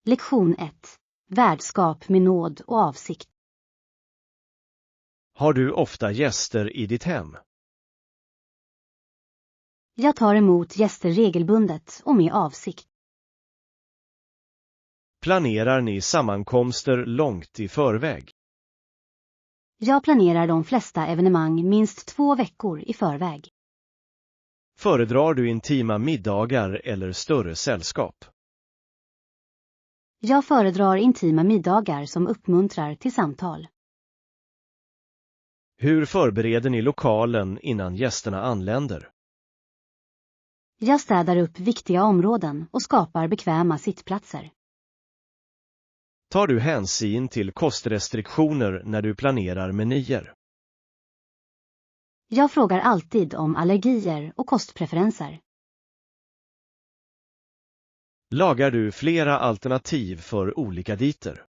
Lektion 1. Värdskap med nåd och avsikt. Har du ofta gäster i ditt hem? Jag tar emot gäster regelbundet och med avsikt. Planerar ni sammankomster långt i förväg? Jag planerar de flesta evenemang minst 2 veckor i förväg. Föredrar du intima middagar eller större sällskap? Jag föredrar intima middagar som uppmuntrar till samtal. Hur förbereder ni lokalen innan gästerna anländer? Jag städar upp viktiga områden och skapar bekväma sittplatser. Tar du hänsyn till kostrestriktioner när du planerar menyer? Jag frågar alltid om allergier och kostpreferenser. Lagar du flera alternativ för olika dieter?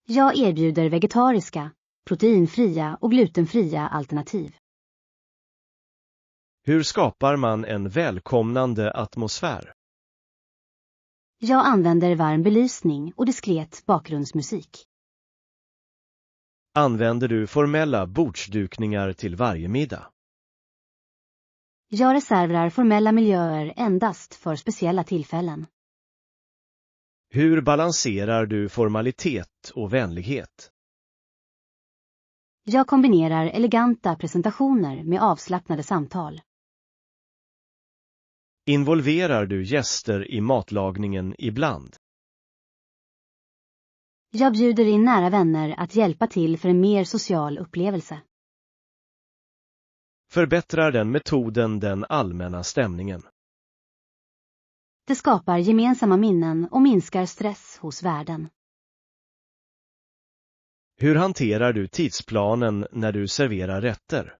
Jag erbjuder vegetariska, proteinfria och glutenfria alternativ. Hur skapar man en välkomnande atmosfär? Jag använder varm belysning och diskret bakgrundsmusik. Använder du formella bordsdukningar till varje middag? Jag reserverar formella miljöer endast för speciella tillfällen. Hur balanserar du formalitet och vänlighet? Jag kombinerar eleganta presentationer med avslappnade samtal. Involverar du gäster i matlagningen ibland? Jag bjuder in nära vänner att hjälpa till för en mer social upplevelse. Förbättrar den metoden den allmänna stämningen? Det skapar gemensamma minnen och minskar stress hos värden. Hur hanterar du tidsplanen när du serverar rätter?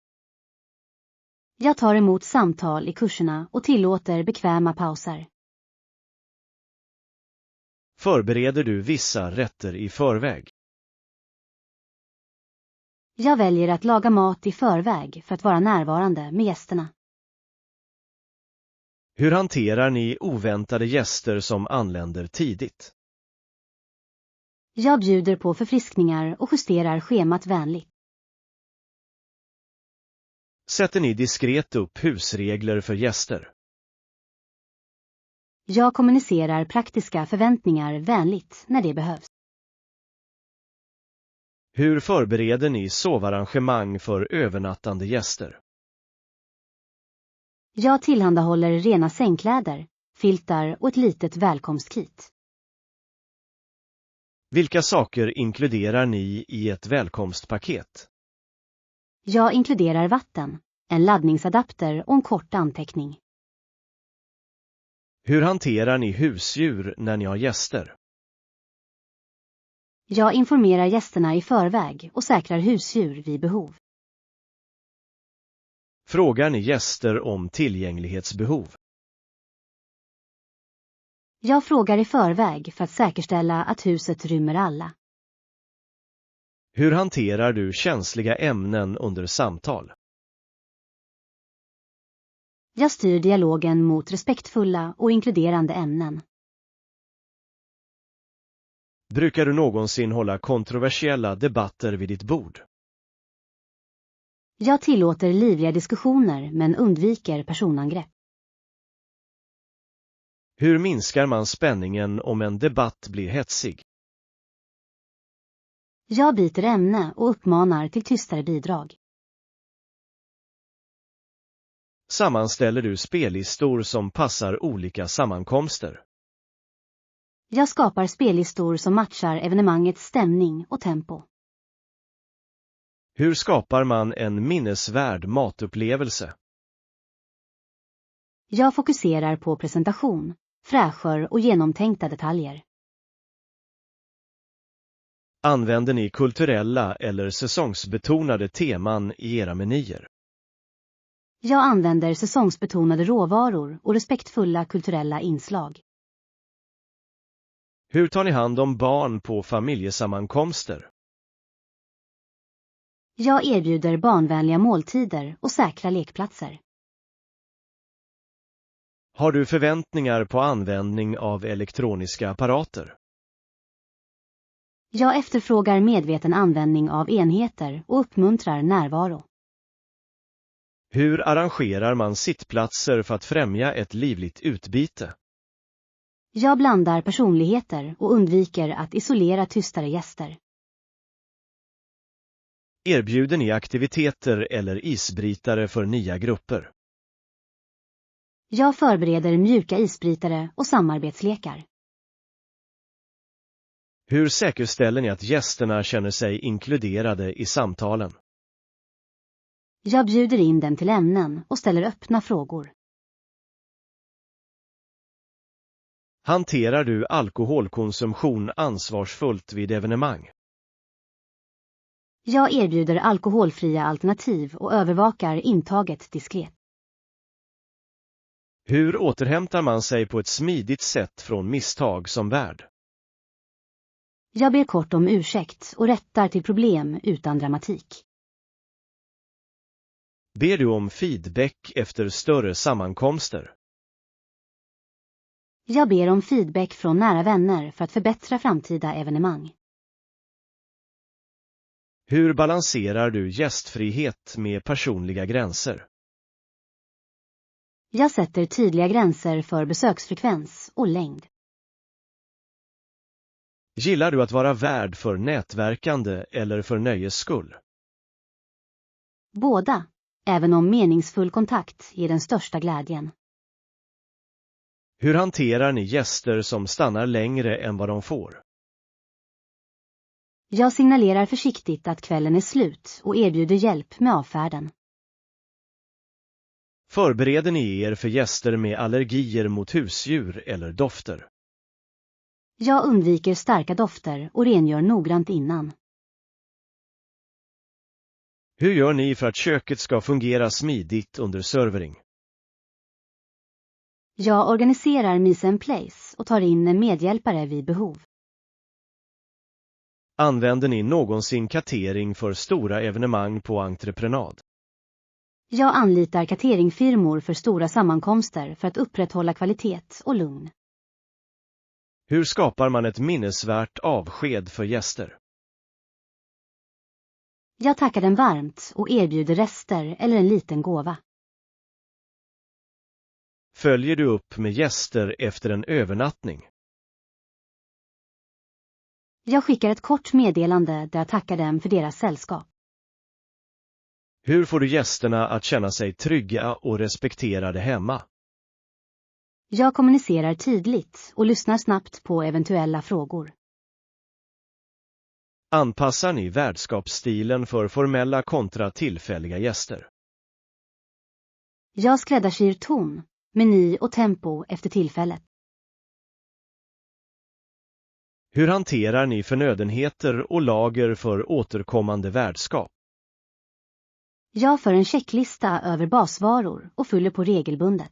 Jag tar emot samtal i kurserna och tillåter bekväma pauser. Förbereder du vissa rätter i förväg? Jag väljer att laga mat i förväg för att vara närvarande med gästerna. Hur hanterar ni oväntade gäster som anländer tidigt? Jag bjuder på förfriskningar och justerar schemat vänligt. Sätter ni diskret upp husregler för gäster? Jag kommunicerar praktiska förväntningar vänligt när det behövs. Hur förbereder ni sovarrangemang för övernattande gäster? Jag tillhandahåller rena sängkläder, filtar och ett litet välkomstkit. Vilka saker inkluderar ni i ett välkomstpaket? Jag inkluderar vatten, en laddningsadapter och en kort anteckning. Hur hanterar ni husdjur när ni har gäster? Jag informerar gästerna i förväg och säkrar husdjur vid behov. Frågar ni gäster om tillgänglighetsbehov? Jag frågar i förväg för att säkerställa att huset rymmer alla. Hur hanterar du känsliga ämnen under samtal? Jag styr dialogen mot respektfulla och inkluderande ämnen. Brukar du någonsin hålla kontroversiella debatter vid ditt bord? Jag tillåter livliga diskussioner men undviker personangrepp. Hur minskar man spänningen om en debatt blir hetsig? Jag byter ämne och uppmanar till tystare bidrag. Sammanställer du spellistor som passar olika sammankomster? Jag skapar spellistor som matchar evenemangets stämning och tempo. Hur skapar man en minnesvärd matupplevelse? Jag fokuserar på presentation, fräschör och genomtänkta detaljer. Använder ni kulturella eller säsongsbetonade teman i era menyer? Jag använder säsongsbetonade råvaror och respektfulla kulturella inslag. Hur tar ni hand om barn på familjesammankomster? Jag erbjuder barnvänliga måltider och säkra lekplatser. Har du förväntningar på användning av elektroniska apparater? Jag efterfrågar medveten användning av enheter och uppmuntrar närvaro. Hur arrangerar man sittplatser för att främja ett livligt utbyte? Jag blandar personligheter och undviker att isolera tystare gäster. Erbjuder ni aktiviteter eller isbrytare för nya grupper? Jag förbereder mjuka isbrytare och samarbetslekar. Hur säkerställer ni att gästerna känner sig inkluderade i samtalen? Jag bjuder in dem till ämnen och ställer öppna frågor. Hanterar du alkoholkonsumtion ansvarsfullt vid evenemang? Jag erbjuder alkoholfria alternativ och övervakar intaget diskret. Hur återhämtar man sig på ett smidigt sätt från misstag som värd? Jag ber kort om ursäkt och rättar till problem utan dramatik. Ber du om feedback efter större sammankomster? Jag ber om feedback från nära vänner för att förbättra framtida evenemang. Hur balanserar du gästfrihet med personliga gränser? Jag sätter tydliga gränser för besöksfrekvens och längd. Gillar du att vara värd för nätverkande eller för nöjes skull? Båda, även om meningsfull kontakt ger den största glädjen. Hur hanterar ni gäster som stannar längre än vad de får? Jag signalerar försiktigt att kvällen är slut och erbjuder hjälp med avfärden. Förbereder ni er för gäster med allergier mot husdjur eller dofter? Jag undviker starka dofter och rengör noggrant innan. Hur gör ni för att köket ska fungera smidigt under servering? Jag organiserar mise en place och tar in en medhjälpare vid behov. Använder ni någonsin catering för stora evenemang på entreprenad? Jag anlitar cateringfirmor för stora sammankomster för att upprätthålla kvalitet och lugn. Hur skapar man ett minnesvärt avsked för gäster? Jag tackar dem varmt och erbjuder rester eller en liten gåva. Följer du upp med gäster efter en övernattning? Jag skickar ett kort meddelande där jag tackar dem för deras sällskap. Hur får du gästerna att känna sig trygga och respekterade hemma? Jag kommunicerar tydligt och lyssnar snabbt på eventuella frågor. Anpassar ni värdskapsstilen för formella kontra tillfälliga gäster? Jag skräddarsyr ton, meny och tempo efter tillfället. Hur hanterar ni förnödenheter och lager för återkommande värdskap? Jag för en checklista över basvaror och fyller på regelbundet.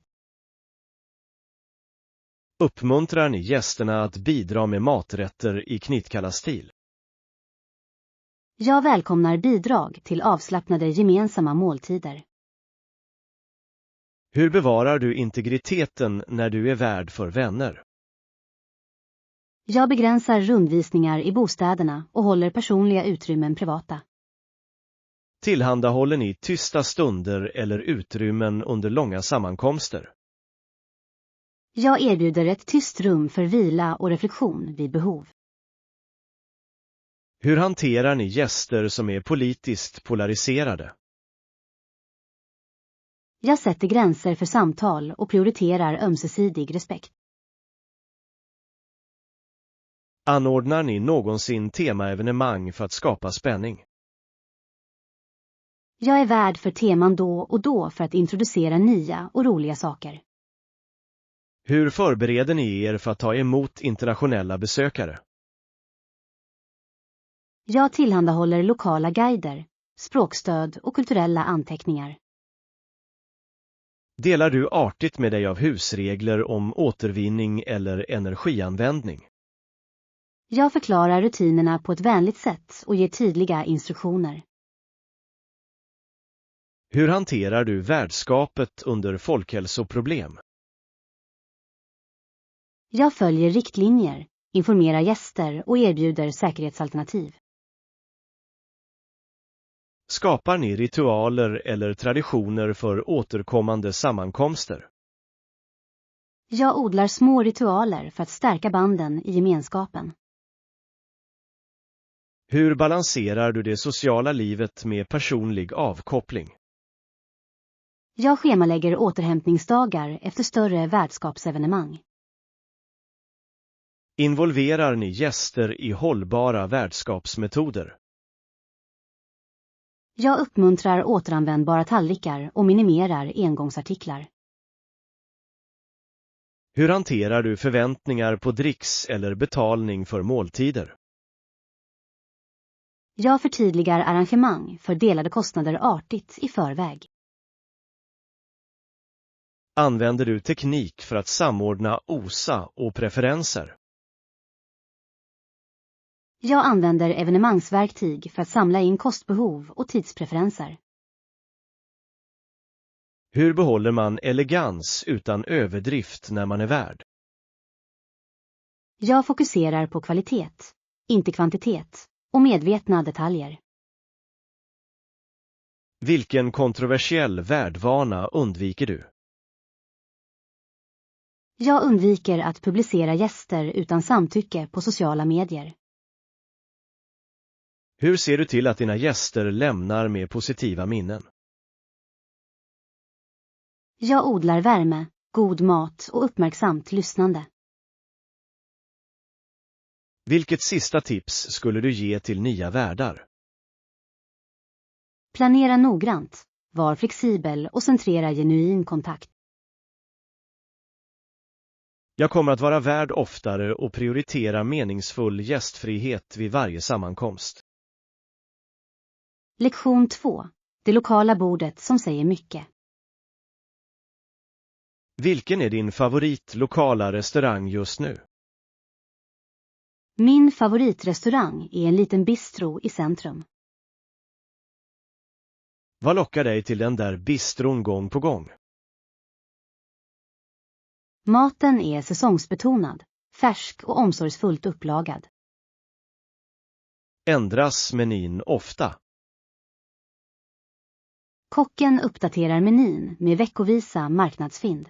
Uppmuntrar ni gästerna att bidra med maträtter i Knittkalla-stil? Jag välkomnar bidrag till avslappnade gemensamma måltider. Hur bevarar du integriteten när du är värd för vänner? Jag begränsar rundvisningar i bostäderna och håller personliga utrymmen privata. Tillhandahåller ni tysta stunder eller utrymmen under långa sammankomster? Jag erbjuder ett tyst rum för vila och reflektion vid behov. Hur hanterar ni gäster som är politiskt polariserade? Jag sätter gränser för samtal och prioriterar ömsesidig respekt. Anordnar ni någonsin temaevenemang för att skapa spänning? Jag är värd för teman då och då för att introducera nya och roliga saker. Hur förbereder ni er för att ta emot internationella besökare? Jag tillhandahåller lokala guider, språkstöd och kulturella anteckningar. Delar du artigt med dig av husregler om återvinning eller energianvändning? Jag förklarar rutinerna på ett vänligt sätt och ger tydliga instruktioner. Hur hanterar du värdskapet under folkhälsoproblem? Jag följer riktlinjer, informerar gäster och erbjuder säkerhetsalternativ. Skapar ni ritualer eller traditioner för återkommande sammankomster? Jag odlar små ritualer för att stärka banden i gemenskapen. Hur balanserar du det sociala livet med personlig avkoppling? Jag schemalägger återhämtningsdagar efter större värdskapsevenemang. Involverar ni gäster i hållbara värdskapsmetoder? Jag uppmuntrar återanvändbara tallrikar och minimerar engångsartiklar. Hur hanterar du förväntningar på dricks eller betalning för måltider? Jag förtydligar arrangemang för delade kostnader artigt i förväg. Använder du teknik för att samordna OSA och preferenser? Jag använder evenemangsverktyg för att samla in kostbehov och tidspreferenser. Hur behåller man elegans utan överdrift när man är värd? Jag fokuserar på kvalitet, inte kvantitet, och medvetna detaljer. Vilken kontroversiell värdvana undviker du? Jag undviker att publicera gäster utan samtycke på sociala medier. Hur ser du till att dina gäster lämnar med positiva minnen? Jag odlar värme, god mat och uppmärksamt lyssnande. Vilket sista tips skulle du ge till nya värdar? Planera noggrant, var flexibel och centrera genuin kontakt. Jag kommer att vara värd oftare och prioritera meningsfull gästfrihet vid varje sammankomst. Lektion 2. Det lokala bordet som säger mycket. Vilken är din favorit lokala restaurang just nu? Min favoritrestaurang är en liten bistro i centrum. Vad lockar dig till den där bistron gång på gång? Maten är säsongsbetonad, färsk och omsorgsfullt upplagad. Ändras menyn ofta? Kocken uppdaterar menyn med veckovisa marknadsfynd.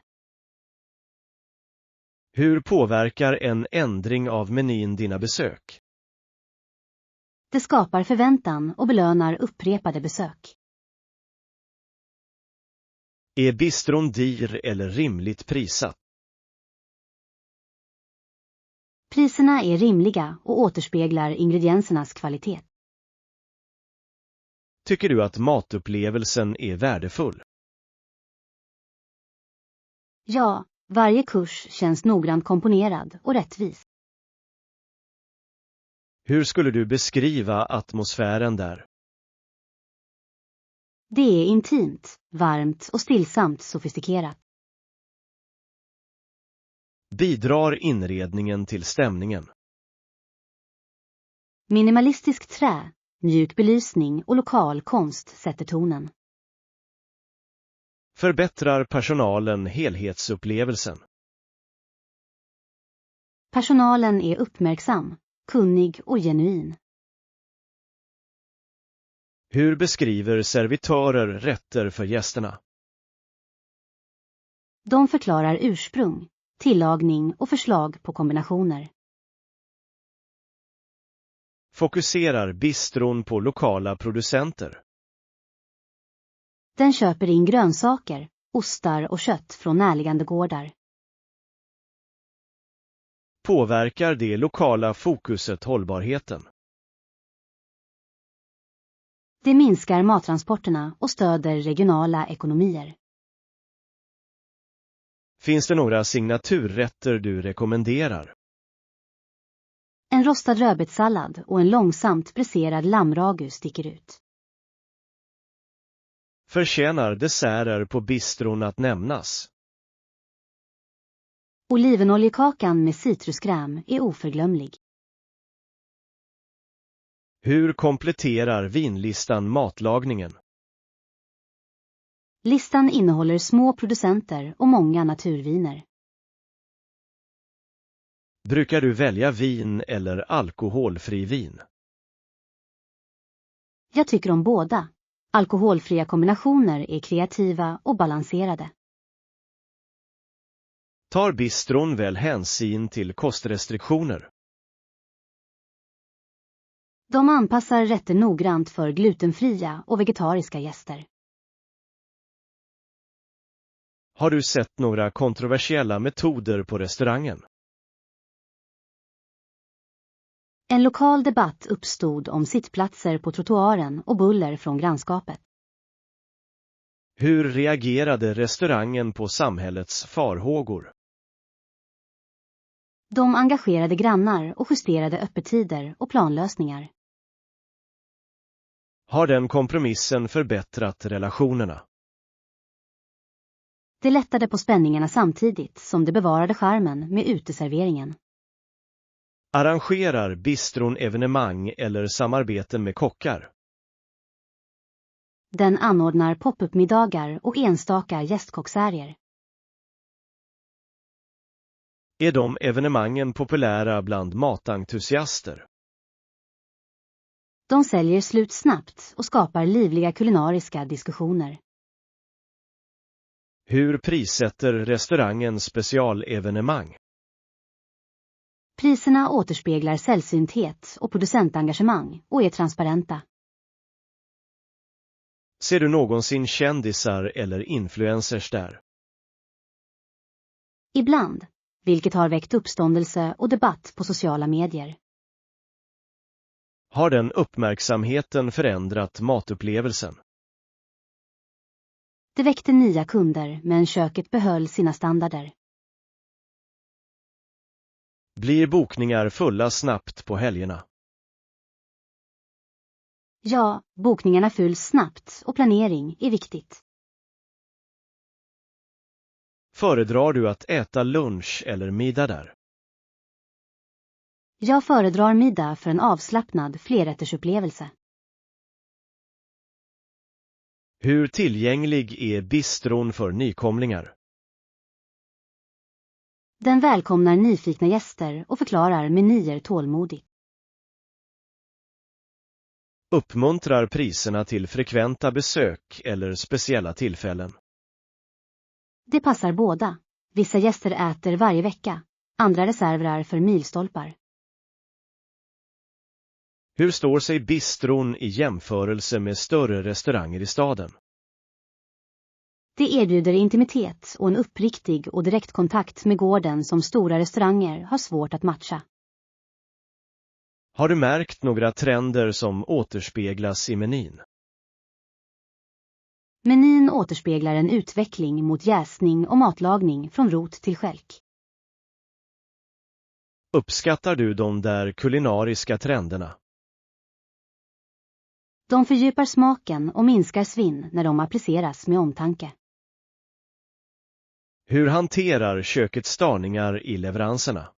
Hur påverkar en ändring av menyn dina besök? Det skapar förväntan och belönar upprepade besök. Är bistron dyr eller rimligt prissatt? Priserna är rimliga och återspeglar ingrediensernas kvalitet. Tycker du att matupplevelsen är värdefull? Ja, varje kurs känns noggrant komponerad och rättvis. Hur skulle du beskriva atmosfären där? Det är intimt, varmt och stillsamt sofistikerat. Bidrar inredningen till stämningen? Minimalistisk trä, mjuk belysning och lokal konst sätter tonen. Förbättrar personalen helhetsupplevelsen? Personalen är uppmärksam, kunnig och genuin. Hur beskriver servitörer rätter för gästerna? De förklarar ursprung, tillagning och förslag på kombinationer. Fokuserar bistron på lokala producenter? Den köper in grönsaker, ostar och kött från närliggande gårdar. Påverkar det lokala fokuset hållbarheten? Det minskar mattransporterna och stöder regionala ekonomier. Finns det några signaturrätter du rekommenderar? En rostad rödbetssallad och en långsamt bräserad lammragu sticker ut. Förtjänar desserter på bistron att nämnas? Olivenoljekakan med citruskräm är oförglömlig. Hur kompletterar vinlistan matlagningen? Listan innehåller små producenter och många naturviner. Brukar du välja vin eller alkoholfri vin? Jag tycker om båda. Alkoholfria kombinationer är kreativa och balanserade. Tar bistron väl hänsyn till kostrestriktioner? De anpassar rätter noggrant för glutenfria och vegetariska gäster. Har du sett några kontroversiella metoder på restaurangen? En lokal debatt uppstod om sittplatser på trottoaren och buller från grannskapet. Hur reagerade restaurangen på samhällets farhågor? De engagerade grannar och justerade öppettider och planlösningar. Har den kompromissen förbättrat relationerna? Det lättade på spänningarna samtidigt som det bevarade charmen med uteserveringen. Arrangerar bistron evenemang eller samarbeten med kockar? Den anordnar pop-up-middagar och enstaka gästkockserier. Är de evenemangen populära bland matentusiaster? De säljer slut snabbt och skapar livliga kulinariska diskussioner. Hur prissätter restaurangen specialevenemang? Priserna återspeglar sällsynthet och producentengagemang och är transparenta. Ser du någonsin kändisar eller influencers där? Ibland, vilket har väckt uppståndelse och debatt på sociala medier. Har den uppmärksamheten förändrat matupplevelsen? Det väckte nya kunder, men köket behöll sina standarder. Blir bokningar fulla snabbt på helgerna? Ja, bokningarna fylls snabbt och planering är viktigt. Föredrar du att äta lunch eller middag där? Jag föredrar middag för en avslappnad flerrättersupplevelse. Hur tillgänglig är bistron för nykomlingar? Den välkomnar nyfikna gäster och förklarar menyer tålmodigt. Uppmuntrar priserna till frekventa besök eller speciella tillfällen? Det passar båda. Vissa gäster äter varje vecka, andra reserverar för milstolpar. Hur står sig bistron i jämförelse med större restauranger i staden? Det erbjuder intimitet och en uppriktig och direktkontakt med gården som stora restauranger har svårt att matcha. Har du märkt några trender som återspeglas i menyn? Menyn återspeglar en utveckling mot jäsning och matlagning från rot till stjälk. Uppskattar du de där kulinariska trenderna? De fördjupar smaken och minskar svinn när de appliceras med omtanke. Hur hanterar köket störningar i leveranserna?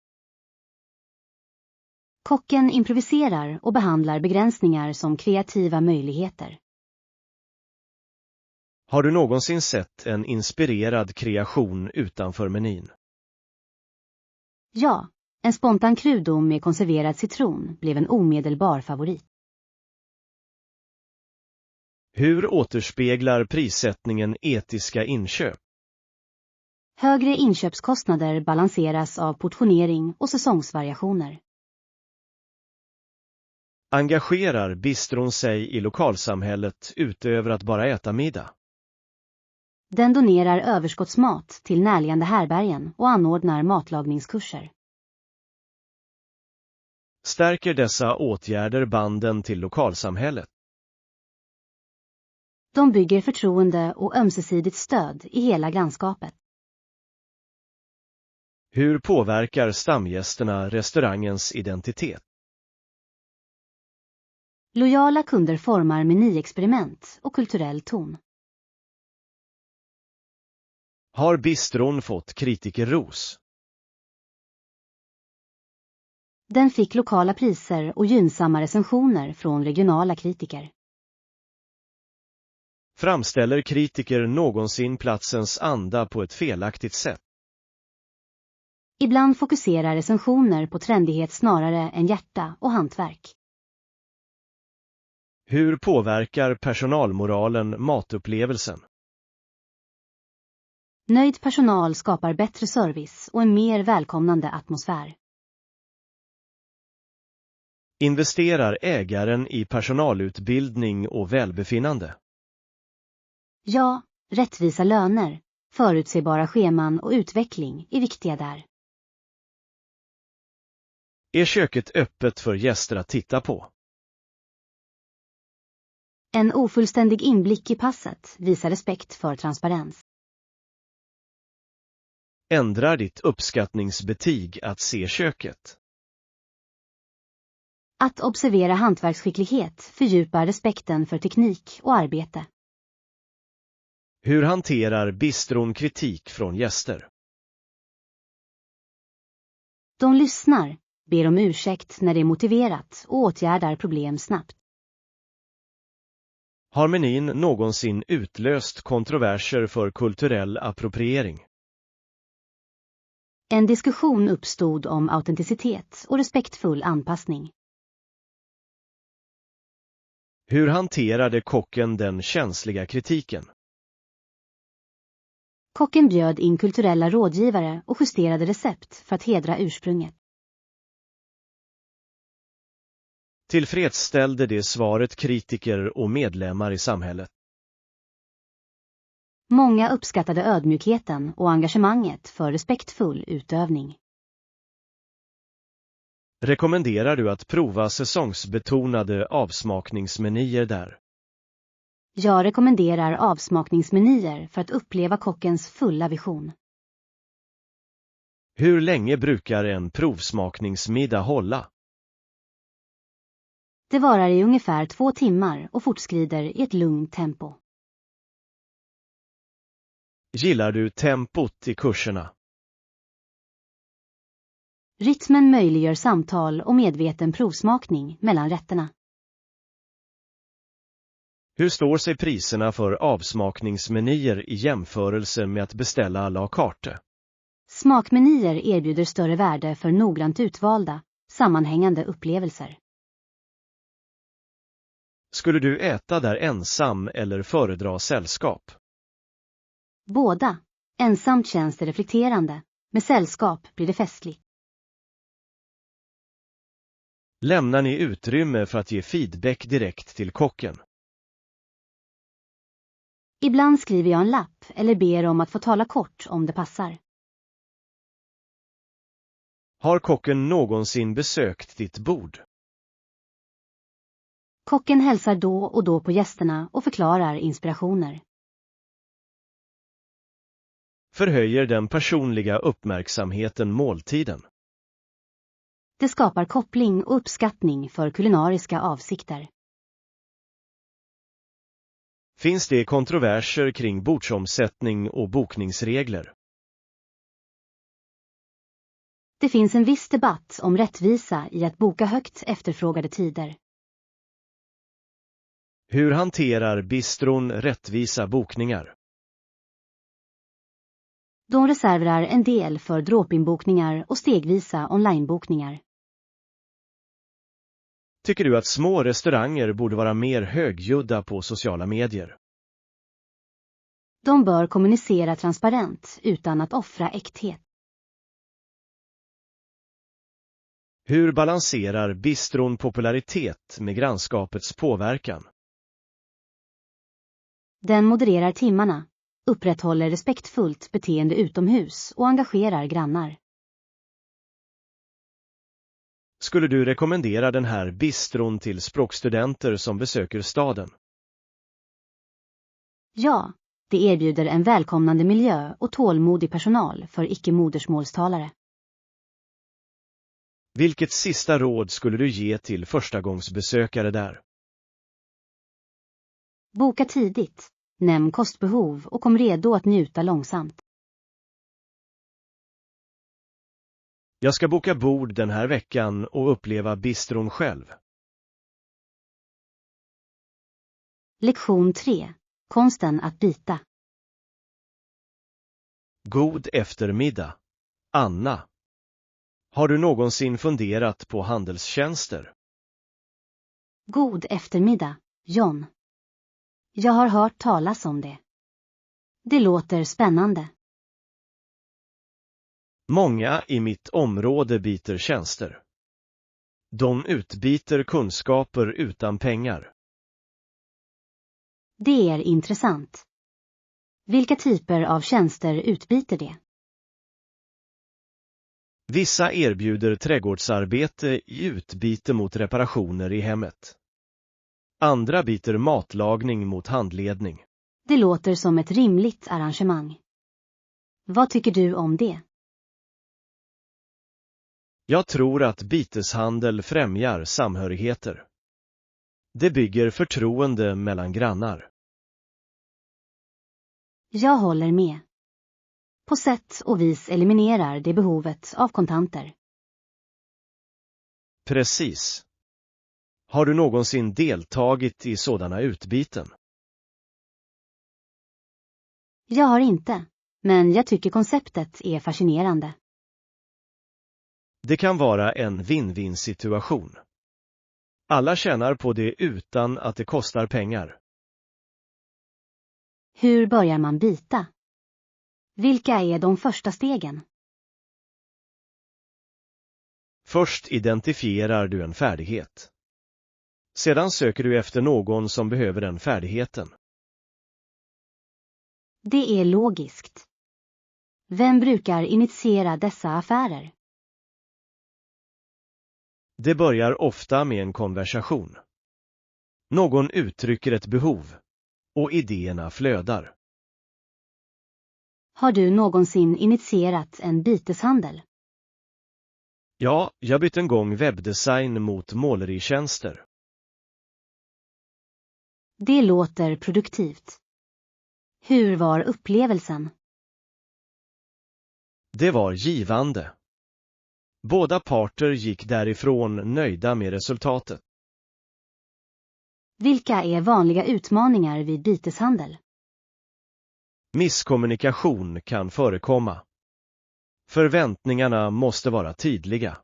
Kocken improviserar och behandlar begränsningar som kreativa möjligheter. Har du någonsin sett en inspirerad kreation utanför menyn? Ja, en spontan krydom med konserverad citron blev en omedelbar favorit. Hur återspeglar prissättningen etiska inköp? Högre inköpskostnader balanseras av portionering och säsongsvariationer. Engagerar bistron sig i lokalsamhället utöver att bara äta middag? Den donerar överskottsmat till närliggande härbärgen och anordnar matlagningskurser. Stärker dessa åtgärder banden till lokalsamhället? De bygger förtroende och ömsesidigt stöd i hela grannskapet. Hur påverkar stamgästerna restaurangens identitet? Lojala kunder formar menyexperiment och kulturell ton. Har bistron fått kritikerros? Den fick lokala priser och gynnsamma recensioner från regionala kritiker. Framställer kritiker någonsin platsens anda på ett felaktigt sätt? Ibland fokuserar recensioner på trendighet snarare än hjärta och hantverk. Hur påverkar personalmoralen matupplevelsen? Nöjd personal skapar bättre service och en mer välkomnande atmosfär. Investerar ägaren i personalutbildning och välbefinnande? Ja, rättvisa löner, förutsebara scheman och utveckling är viktiga där. Är köket öppet för gäster att titta på? En ofullständig inblick i passet visar respekt för transparens. Ändrar ditt uppskattningsbetyg att se köket? Att observera hantverksskicklighet fördjupar respekten för teknik och arbete. Hur hanterar bistron kritik från gäster? De lyssnar, ber om ursäkt när det är motiverat och åtgärdar problem snabbt. Har menyn någonsin utlöst kontroverser för kulturell appropriering? En diskussion uppstod om autenticitet och respektfull anpassning. Hur hanterade kocken den känsliga kritiken? Kocken bjöd in kulturella rådgivare och justerade recept för att hedra ursprunget. Tillfredsställde det svaret kritiker och medlemmar i samhället? Många uppskattade ödmjukheten och engagemanget för respektfull utövning. Rekommenderar du att prova säsongsbetonade avsmakningsmenyer där? Jag rekommenderar avsmakningsmenyer för att uppleva kockens fulla vision. Hur länge brukar en provsmakningsmiddag hålla? Det varar i ungefär 2 timmar och fortskrider i ett lugnt tempo. Gillar du tempot i kurserna? Rytmen möjliggör samtal och medveten provsmakning mellan rätterna. Hur står sig priserna för avsmakningsmenyer i jämförelse med att beställa à la carte? Smakmenyer erbjuder större värde för noggrant utvalda, sammanhängande upplevelser. Skulle du äta där ensam eller föredra sällskap? Båda. Ensamt känns det reflekterande. Med sällskap blir det festligt. Lämnar ni utrymme för att ge feedback direkt till kocken? Ibland skriver jag en lapp eller ber om att få tala kort om det passar. Har kocken någonsin besökt ditt bord? Kocken hälsar då och då på gästerna och förklarar inspirationer. Förhöjer den personliga uppmärksamheten måltiden? Det skapar koppling och uppskattning för kulinariska avsikter. Finns det kontroverser kring bordsomsättning och bokningsregler? Det finns en viss debatt om rättvisa i att boka högt efterfrågade tider. Hur hanterar bistron rättvisa bokningar? De reserverar en del för drop-in-bokningar och stegvisa online-bokningar. Tycker du att små restauranger borde vara mer högljudda på sociala medier? De bör kommunicera transparent utan att offra äkthet. Hur balanserar bistron popularitet med grannskapets påverkan? Den modererar timmarna, upprätthåller respektfullt beteende utomhus och engagerar grannar. Skulle du rekommendera den här bistron till språkstudenter som besöker staden? Ja, det erbjuder en välkomnande miljö och tålmodig personal för icke-modersmålstalare. Vilket sista råd skulle du ge till förstagångsbesökare där? Boka tidigt, nämn kostbehov och kom redo att njuta långsamt. Jag ska boka bord den här veckan och uppleva bistron själv. Lektion 3. Konsten att bita. God eftermiddag. Anna. Har du någonsin funderat på handelstjänster? God eftermiddag, John. Jag har hört talas om det. Det låter spännande. Många i mitt område byter tjänster. De utbyter kunskaper utan pengar. Det är intressant. Vilka typer av tjänster utbyter det? Vissa erbjuder trädgårdsarbete i utbyte mot reparationer i hemmet. Andra byter matlagning mot handledning. Det låter som ett rimligt arrangemang. Vad tycker du om det? Jag tror att byteshandel främjar samhörigheter. Det bygger förtroende mellan grannar. Jag håller med. På sätt och vis eliminerar det behovet av kontanter. Precis. Har du någonsin deltagit i sådana utbyten? Jag har inte, men jag tycker konceptet är fascinerande. Det kan vara en win-win situation. Alla tjänar på det utan att det kostar pengar. Hur börjar man byta? Vilka är de första stegen? Först identifierar du en färdighet. Sedan söker du efter någon som behöver den färdigheten. Det är logiskt. Vem brukar initiera dessa affärer? Det börjar ofta med en konversation. Någon uttrycker ett behov, och idéerna flödar. Har du någonsin initierat en byteshandel? Ja, jag bytte en gång webbdesign mot måleritjänster. Det låter produktivt. Hur var upplevelsen? Det var givande. Båda parter gick därifrån nöjda med resultatet. Vilka är vanliga utmaningar vid byteshandel? Misskommunikation kan förekomma. Förväntningarna måste vara tydliga.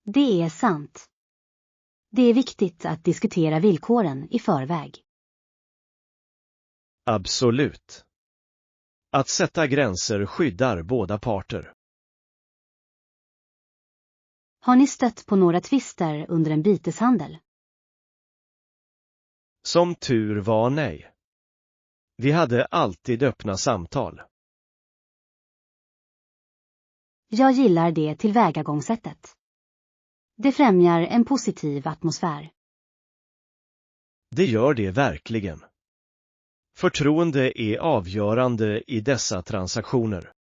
Det är sant. Det är viktigt att diskutera villkoren i förväg. Absolut. Att sätta gränser skyddar båda parter. Har ni stött på några tvister under en byteshandel? Som tur var nej. Vi hade alltid öppna samtal. Jag gillar det tillvägagångssättet. Det främjar en positiv atmosfär. Det gör det verkligen. Förtroende är avgörande i dessa transaktioner.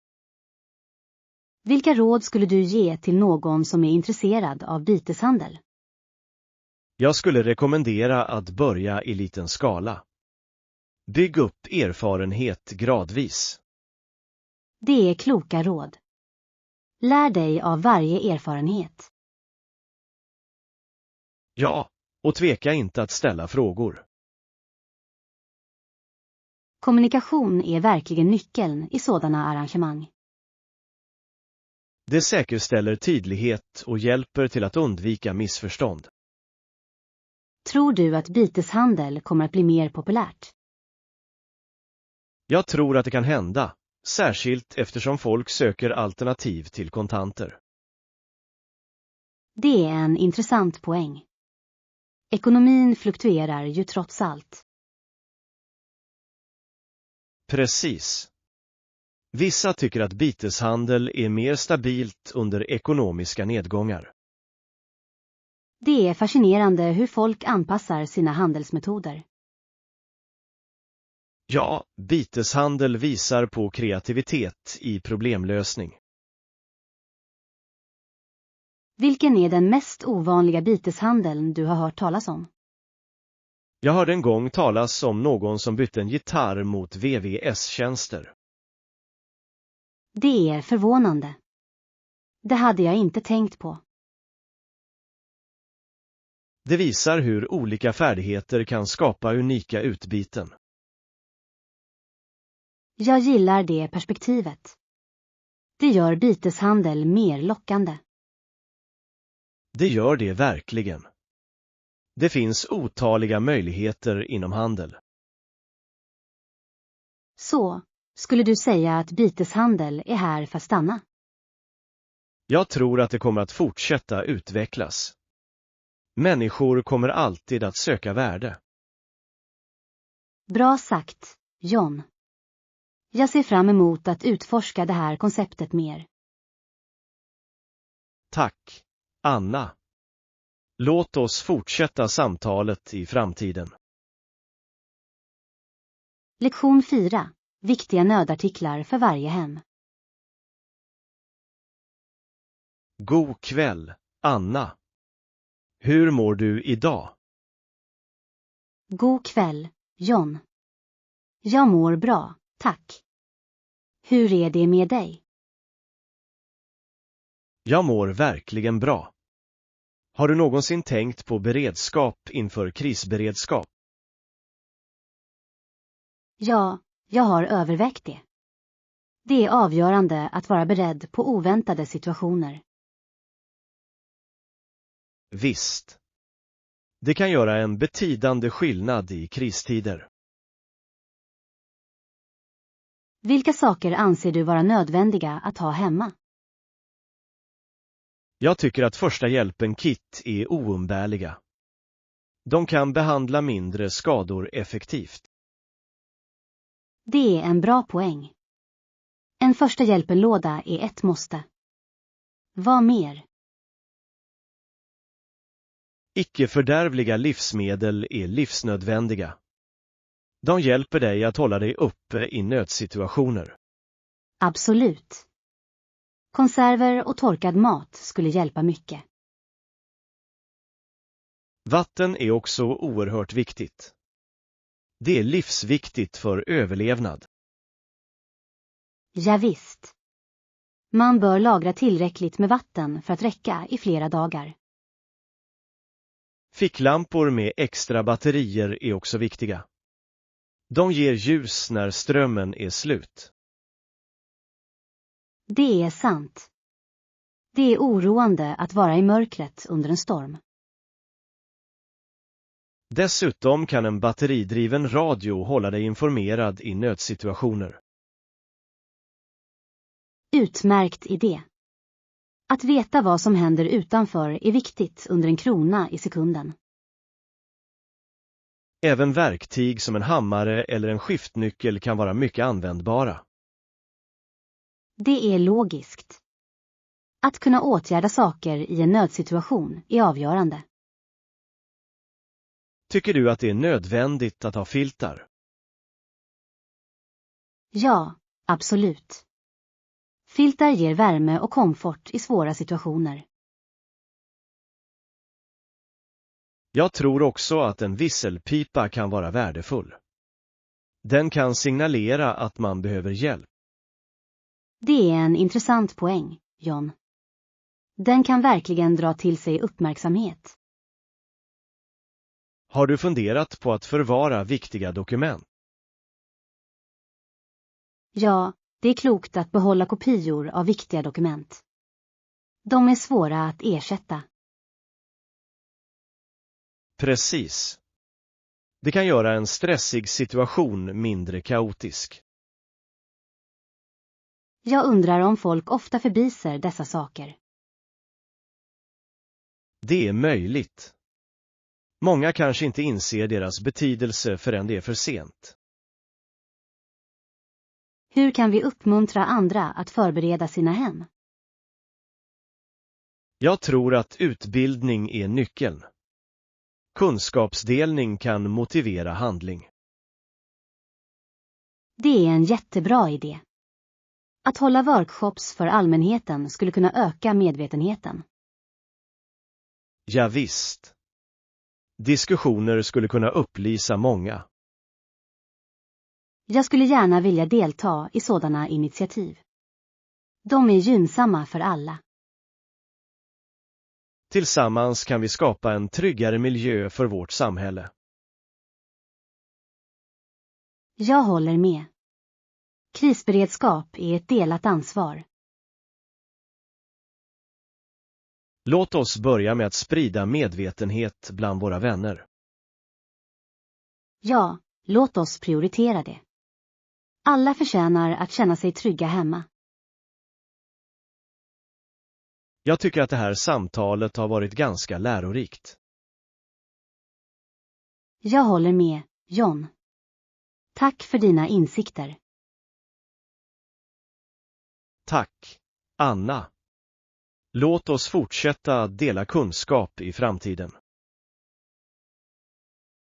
Vilka råd skulle du ge till någon som är intresserad av byteshandel? Jag skulle rekommendera att börja i liten skala. Bygg upp erfarenhet gradvis. Det är kloka råd. Lär dig av varje erfarenhet. Ja, och tveka inte att ställa frågor. Kommunikation är verkligen nyckeln i sådana arrangemang. Det säkerställer tydlighet och hjälper till att undvika missförstånd. Tror du att byteshandel kommer att bli mer populärt? Jag tror att det kan hända, särskilt eftersom folk söker alternativ till kontanter. Det är en intressant poäng. Ekonomin fluktuerar ju trots allt. Precis. Vissa tycker att byteshandel är mer stabilt under ekonomiska nedgångar. Det är fascinerande hur folk anpassar sina handelsmetoder. Ja, byteshandel visar på kreativitet i problemlösning. Vilken är den mest ovanliga byteshandeln du har hört talas om? Jag hörde en gång talas om någon som bytte en gitarr mot VVS-tjänster. Det är förvånande. Det hade jag inte tänkt på. Det visar hur olika färdigheter kan skapa unika utbyten. Jag gillar det perspektivet. Det gör byteshandel mer lockande. Det gör det verkligen. Det finns otaliga möjligheter inom handel. Så, skulle du säga att byteshandel är här för att stanna? Jag tror att det kommer att fortsätta utvecklas. Människor kommer alltid att söka värde. Bra sagt, John. Jag ser fram emot att utforska det här konceptet mer. Tack, Anna. Låt oss fortsätta samtalet i framtiden. Lektion 4. Viktiga nödartiklar för varje hem. God kväll, Anna. Hur mår du idag? God kväll, John. Jag mår bra, tack. Hur är det med dig? Jag mår verkligen bra. Har du någonsin tänkt på beredskap inför krisberedskap? Ja, jag har övervägt det. Det är avgörande att vara beredd på oväntade situationer. Visst. Det kan göra en betydande skillnad i kristider. Vilka saker anser du vara nödvändiga att ha hemma? Jag tycker att första hjälpen-kit är oumbärliga. De kan behandla mindre skador effektivt. Det är en bra poäng. En första hjälpen-låda är ett måste. Vad mer? Icke-fördärvliga livsmedel är livsnödvändiga. De hjälper dig att hålla dig uppe i nödsituationer. Absolut. Konserver och torkad mat skulle hjälpa mycket. Vatten är också oerhört viktigt. Det är livsviktigt för överlevnad. Ja, visst. Man bör lagra tillräckligt med vatten för att räcka i flera dagar. Ficklampor med extra batterier är också viktiga. De ger ljus när strömmen är slut. Det är sant. Det är oroande att vara i mörkret under en storm. Dessutom kan en batteridriven radio hålla dig informerad i nödsituationer. Utmärkt idé. Att veta vad som händer utanför är viktigt under en krona i sekunden. Även verktyg som en hammare eller en skiftnyckel kan vara mycket användbara. Det är logiskt. Att kunna åtgärda saker i en nödsituation är avgörande. Tycker du att det är nödvändigt att ha filtar? Ja, absolut. Filtar ger värme och komfort i svåra situationer. Jag tror också att en visselpipa kan vara värdefull. Den kan signalera att man behöver hjälp. Det är en intressant poäng, John. Den kan verkligen dra till sig uppmärksamhet. Har du funderat på att förvara viktiga dokument? Ja, det är klokt att behålla kopior av viktiga dokument. De är svåra att ersätta. Precis. Det kan göra en stressig situation mindre kaotisk. Jag undrar om folk ofta förbiser dessa saker. Det är möjligt. Många kanske inte inser deras betydelse förrän det är för sent. Hur kan vi uppmuntra andra att förbereda sina hem? Jag tror att utbildning är nyckeln. Kunskapsdelning kan motivera handling. Det är en jättebra idé. Att hålla workshops för allmänheten skulle kunna öka medvetenheten. Ja, visst. Diskussioner skulle kunna upplysa många. Jag skulle gärna vilja delta i sådana initiativ. De är gynnsamma för alla. Tillsammans kan vi skapa en tryggare miljö för vårt samhälle. Jag håller med. Krisberedskap är ett delat ansvar. Låt oss börja med att sprida medvetenhet bland våra vänner. Ja, låt oss prioritera det. Alla förtjänar att känna sig trygga hemma. Jag tycker att det här samtalet har varit ganska lärorikt. Jag håller med, John. Tack för dina insikter. Tack, Anna. Låt oss fortsätta dela kunskap i framtiden.